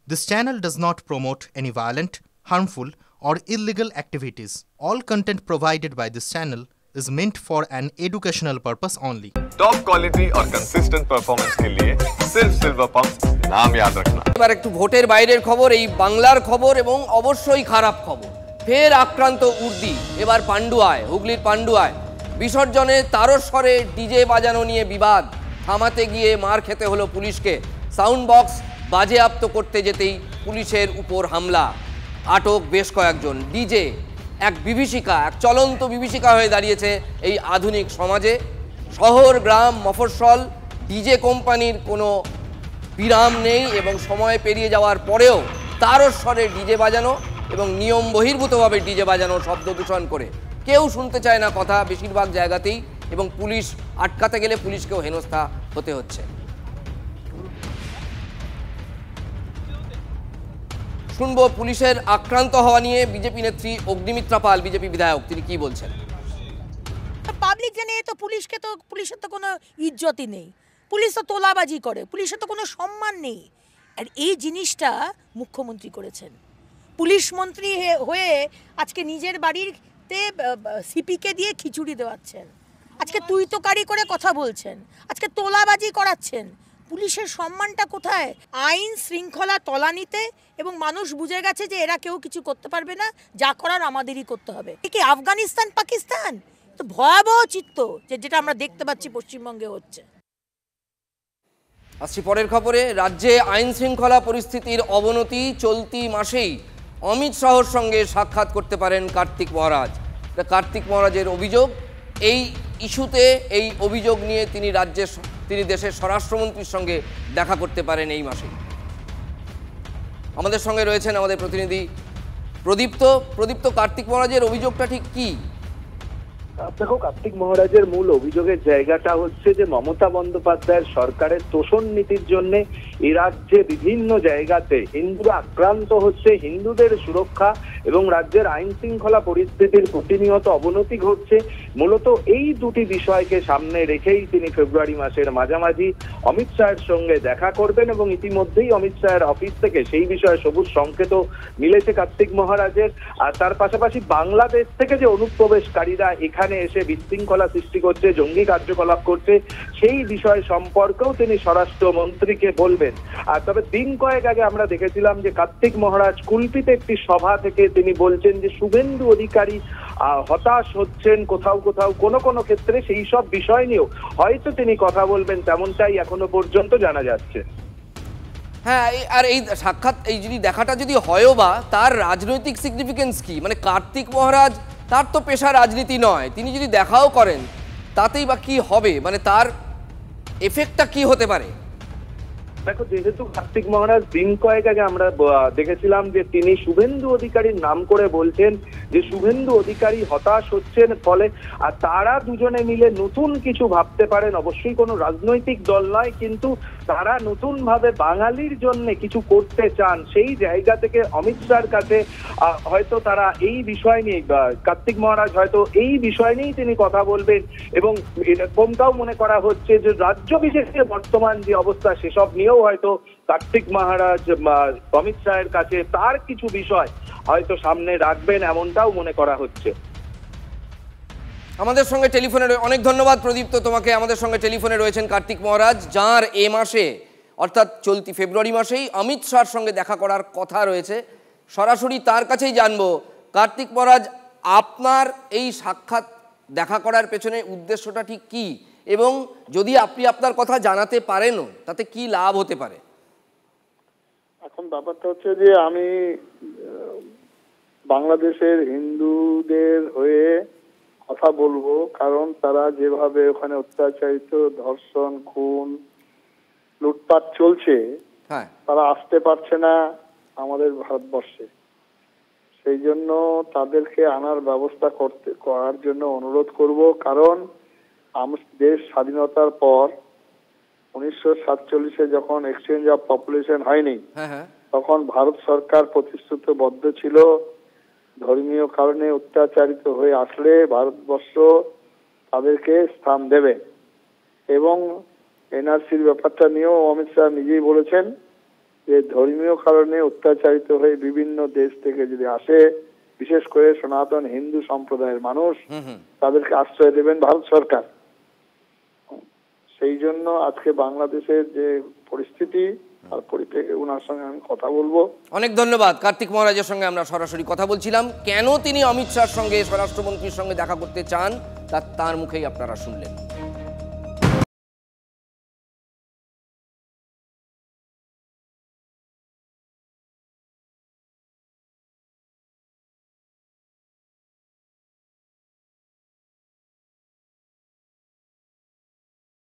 This channel does not promote any violent, harmful, or illegal activities. All content provided by this channel is meant for an educational purpose only. Top quality और consistent performance के लिए सिर्फ silver pump नाम याद रखना। এবার একটু ভোটের বাইরের খবর, এই বাংলার খবর এবং অবশ্যই খারাপ খবর। ফের আক্রান্ত উর্দি, এবার পান্ডুয়ায়, হুগলির পান্ডুয়ায় বিসর্জনে তারস্বরে ডিজে বাজানো নিয়ে বিবাদ, থামাতে গিয়ে মার খেতে হলো পুলিশকে। সাউন্ড বক্স বাজেয়াপ্ত করতে যেতেই পুলিশের উপর হামলা, আটক বেশ কয়েকজন। ডিজে এক বিভীষিকা, এক চলন্ত বিভীষিকা হয়ে দাঁড়িয়েছে এই আধুনিক সমাজে। শহর, গ্রাম, মফস্বল, ডিজে কোম্পানির কোনো বিরাম নেই এবং সময় পেরিয়ে যাওয়ার পরেও তারস্বরে ডিজে বাজানো এবং নিয়ম বহির্ভূতভাবে ডিজে বাজানো, শব্দ দূষণ করে। কেউ শুনতে চায় না কথা বেশিরভাগ জায়গাতেই, এবং পুলিশ আটকাতে গেলে পুলিশকেও হেনস্থা হতে হচ্ছে। শুনবো পুলিশের আক্রান্ত হওয়া নিয়ে বিজেপি নেত্রী অগ্নিমিত্রা পাল, বিজেপি বিধায়ক, তিনি কি বলছেন। পাবলিক জানে তো পুলিশের তো কোনো ইজ্জতই নেই, পুলিশ তো তোলাবাজি করে, পুলিশের তো কোনো সম্মান নেই। আর এই জিনিসটা মুখ্যমন্ত্রী করেছেন। পুলিশ মন্ত্রী হয়ে আজকে নিজের বাড়িতে সিপিকে দিয়ে খিচুড়ি দেওয়াচ্ছেন, আজকে তুই তোকারি করে কথা বলছেন, আজকে তোলাবাজি করাচ্ছেন। পুলিশের সম্মানটা কোথায়? আইন শৃঙ্খলা তলানিতে, এবং মানুষ বুঝে গেছে যে এরা কেউ কিছু করতে পারবে না, যা করার আমাদেরই করতে হবে। কি আফগানিস্তান পাকিস্তান? তো ভয়াবহ চিত্র যেটা আমরা দেখতে পাচ্ছি পশ্চিমবঙ্গে হচ্ছে। আসছি পরের খবরে। রাজ্যে আইন শৃঙ্খলা পরিস্থিতির অবনতি, চলতি মাসেই অমিত শাহর সঙ্গে সাক্ষাৎ করতে পারেন কার্তিক মহারাজ। কার্তিক মহারাজের অভিযোগ, এই ইস্যুতে, এই অভিযোগ নিয়ে তিনি দেশের স্বরাষ্ট্রমন্ত্রীর সঙ্গে দেখা করতে পারেন এই মাসে। আমাদের সঙ্গে রয়েছেন আমাদের প্রতিনিধি প্রদীপ্ত। কার্তিক মহারাজের অভিযোগটা ঠিক কি? দেখো, কার্তিক মহারাজের মূল অভিযোগের জায়গাটা হচ্ছে যে মমতা বন্দ্যোপাধ্যায়ের সরকারের তোষণ নীতির জন্য এই রাজ্যে বিভিন্ন জায়গাতে হিন্দুরা আক্রান্ত হচ্ছে, হিন্দুদের সুরক্ষা এবং রাজ্যের আইন শৃঙ্খলা পরিস্থিতির প্রতিনিয়ত অবনতি ঘটছে। মূলত এই দুটি বিষয়কে সামনে রেখেই তিনি ফেব্রুয়ারি মাসের মাঝামাঝি অমিত শাহের সঙ্গে দেখা করবেন, এবং ইতিমধ্যেই অমিত শাহের অফিস থেকে সেই বিষয়ে সবুজ সংকেত মিলেছে কার্তিক মহারাজের। আর তার পাশাপাশি বাংলাদেশ থেকে যে অনুপ্রবেশকারীরা এখানে এসে বিশৃঙ্খলা সৃষ্টি করছে, জঙ্গি কার্যকলাপ করছে, সেই বিষয় সম্পর্কেও তিনি স্বরাষ্ট্রমন্ত্রীকে বলবেন। আর তবে দিন কয়েক আগে আমরা দেখেছিলাম যে কার্তিক মহারাজ কুলপিতে একটি সভা থেকে তিনি বলছেন যে শুভেন্দু অধিকারী হতাশ হচ্ছেন কোথাও কোথাও, কোনো ক্ষেত্রে সেই সব বিষয় নিয়েও হয়তো তিনি কথা বলবেন, তেমনটাই এখনো পর্যন্ত জানা যাচ্ছে। হ্যাঁ, আর এই সাক্ষাৎ, এই যদি দেখাটা যদি হয়ও বা, তার রাজনৈতিক সিগনিফিকেন্স কি? মানে কার্তিক মহারাজ, তার তো পেশা রাজনীতি নয়, তিনি যদি দেখাও করেন তাতেই বা কি হবে? মানে তার এফেক্টটা কি হতে পারে? দেখো, যেহেতু কার্তিক মহারাজ দিন কয়েক আগে আমরা দেখেছিলাম যে তিনি শুভেন্দু অধিকারীর নাম করে বলছেন যে শুভেন্দু অধিকারী হতাশ হচ্ছেন, ফলে আর তারা দুজনে মিলে নতুন কিছু ভাবতে পারেন। অবশ্যই কোনো রাজনৈতিক দল নয়, কিন্তু তারা নতুন ভাবে বাঙালির জন্য কিছু করতে চান। সেই জায়গা থেকে অমিত শাহর কাছে হয়তো তারা এই বিষয় নিয়ে, কার্তিক মহারাজ হয়তো এই বিষয় নিয়েই তিনি কথা বলবেন, এবং এরকমটাও মনে করা হচ্ছে যে রাজ্য বিশেষে বর্তমান যে অবস্থা সেসব নিয়েও হয়তো কার্তিক মহারাজ অমিত শাহের কাছে তার কিছু বিষয় হয়তো সামনে রাখবেন, এমনটাও মনে করা হচ্ছে। আমাদের সঙ্গে টেলিফোনে, অনেক ধন্যবাদ প্রদীপ্ত তোমাকে। আমাদের সঙ্গে টেলিফোনে রয়েছেন কার্তিক মহারাজ, যাঁর এ মাসে অর্থাৎ চলতি ফেব্রুয়ারি মাসেই অমিত শাহর সঙ্গে দেখা করার কথা রয়েছে। সরাসরি তার কাছেই জানবো, কার্তিক মহারাজ, আপনার এই সাক্ষাৎ দেখা করার পেছনে উদ্দেশ্যটা ঠিক কি, এবং যদি আপনি আপনার কথা জানাতে পারেনও তাতে কি লাভ হতে পারে? এখন ব্যাপারটা হচ্ছে যে আমি বাংলাদেশের হিন্দুদের হয়ে কথা বলবো, কারণ তারা যেভাবে ওখানে অত্যাচারিত, ধর্ষণ, খুন, লুটপাট চলছে, হ্যাঁ, তারা আসতে পারছে না আমাদের ভারতবর্ষে। সেই জন্য তাদেরকে আনার ব্যবস্থা করার জন্য অনুরোধ করব। কারণ দেশ স্বাধীনতার পর 1947-এ যখন এক্সচেঞ্জ অফ পপুলেশন হয়নি, তখন ভারত সরকার প্রতিশ্রুতিবদ্ধ ছিল ধর্মীয় কারণে অত্যাচারিত হয়ে আসলে ভারতবর্ষ তাদেরকে স্থান দেবে। এবং এনআরসির ব্যাপারটা নিয়েও অমিত শাহ নিজেই বলেছেন যে ধর্মীয় কারণে অত্যাচারিত হয়ে বিভিন্ন দেশ থেকে যদি আসে, বিশেষ করে সনাতন হিন্দু সম্প্রদায়ের মানুষ, তাদেরকে আশ্রয় দেবেন ভারত সরকার। সেই জন্য আজকে বাংলাদেশের যে পরিস্থিতি তার পরিপ্রেক্ষিতে ওনার সঙ্গে আমি কথা বলবো। অনেক ধন্যবাদ। কার্তিক মহারাজের সঙ্গে আমরা সরাসরি কথা বলছিলাম। কেন তিনি অমিত শাহর সঙ্গে, স্বরাষ্ট্রমন্ত্রীর সঙ্গে দেখা করতে চান তার মুখেই আপনারা শুনলেন।